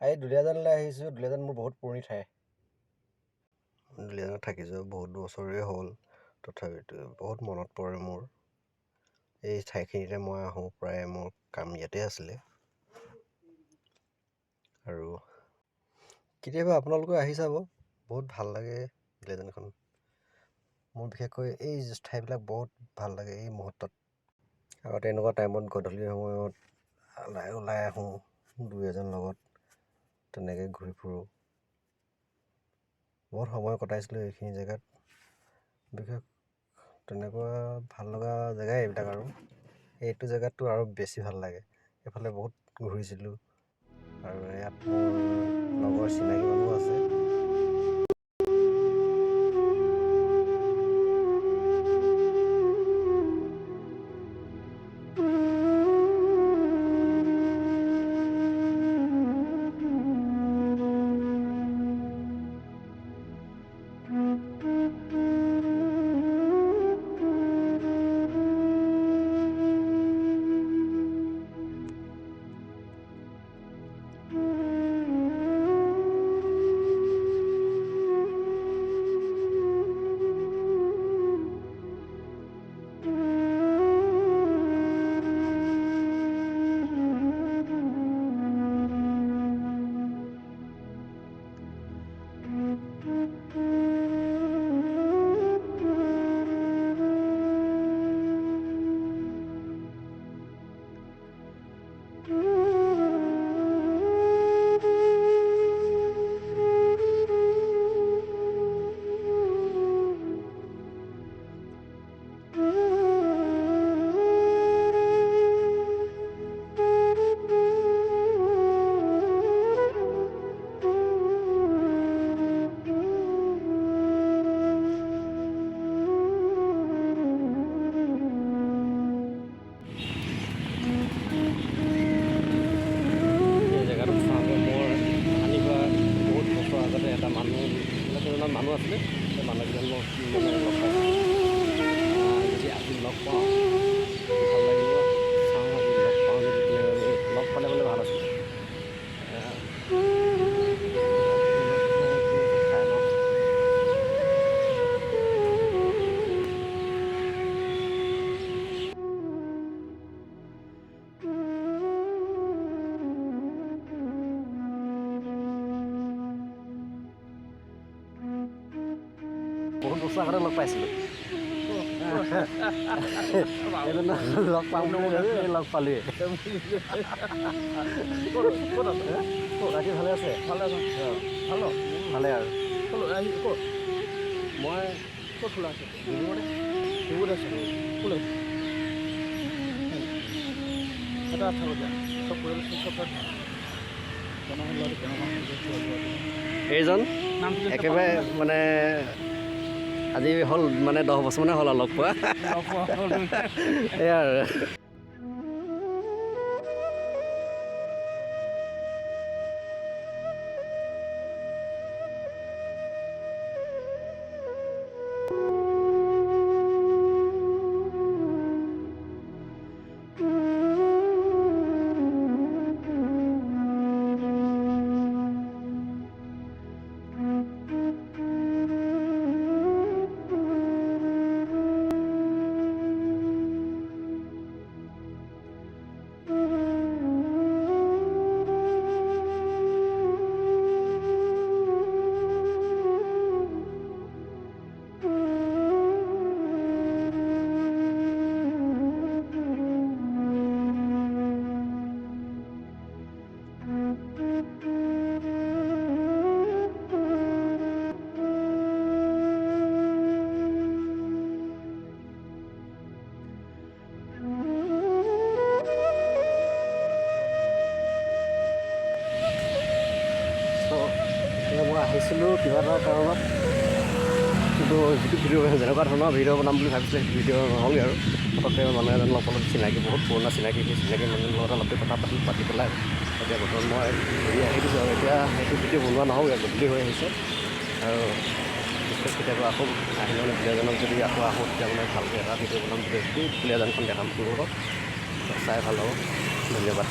এই দুলীয়াজানলৈ আহিছোঁ। দুলীয়াজান মোৰ বহুত পুৰণি ঠাই। দুলীয়াজানত থাকিছোঁ বহুত বছৰেই হ'ল, তথাপিতো বহুত মনত পৰে মোৰ। এই ঠাইখিনিতে মই আহোঁ, প্ৰায় মোৰ কাম ইয়াতে আছিলে। আৰু কেতিয়াবা আপোনালোকে আহি চাব, বহুত ভাল লাগে দুলীয়াজানখন। মোৰ বিশেষকৈ এই ঠাইবিলাক বহুত ভাল লাগে এই মুহূৰ্তত। আগতে এনেকুৱা টাইমত গধূলি সময়ত ওলাই আহোঁ দুই এজন লগত, তেনেকৈ ঘূৰি ফুৰোঁ। বহুত সময় কটাইছিলোঁ এইখিনি জেগাত। বিশেষ তেনেকুৱা ভাল লগা জেগাই এইবিলাক। আৰু এইটো জেগাততো আৰু বেছি ভাল লাগে। এইফালে বহুত ঘূৰিছিলোঁ আৰু ইয়াত মোৰ লগৰ চিনাকি মানুহ আছে। মানুহ আছিলে, সেই মানুহকেইজন মই লগ পাইছোঁ। যদি আজি লগ পাওঁ ভাল লাগিব। চাওঁ আজি লগ পাওঁ যদি লগ পালে বোলে ভাল আছিলে। চাই লওঁ। বহুত বছৰ আগতে লগ পাইছিলোঁ। লগ পাম লগ পালোৱে। বাকী ভালে আছে? ভালে আৰু মই ক'ত খোলা আছে? ডিব্ৰুগড় আছে। এটা এইজন একেবাৰে মানে আজি হ'ল মানে 10 বছৰমানে হ'ল আৰু লগ পোৱা। এয়া আৰু মই আহিছিলোঁ কিবা এটা কাৰণত, কিন্তু যিটো ভিডিঅ' যেনেকুৱা ধৰণৰ ভিডিঅ' বনাম বুলি ভাবিছিলে সেইটো ভিডিঅ' নহ'লগৈ। আৰু পটককৈ মানুহ এজন লগ পালোঁ, চিনাকি বহুত পুৰণা চিনাকি। সেই চিনাকি মানুহৰ লগত অলপ কথা পাতি পেলাই এতিয়া বৰ্তমান মই ঘূৰি আহি দিছোঁ। আৰু এতিয়া সেইটো ভিডিঅ' বনোৱা নহ'বগৈ, গধূলি হৈ আহিছে। আৰু বিশেষ কেতিয়াবা আকৌ আহিলে মানে দুলীয়াজানত যদি আকৌ আহোঁ তেতিয়া মানে ভালকৈ এটা ভিডিঅ' বনাম, যদি দুলীয়াজানখন দেখাম আপোনালোকক, চাই ভাল হ'ব। ধন্যবাদ।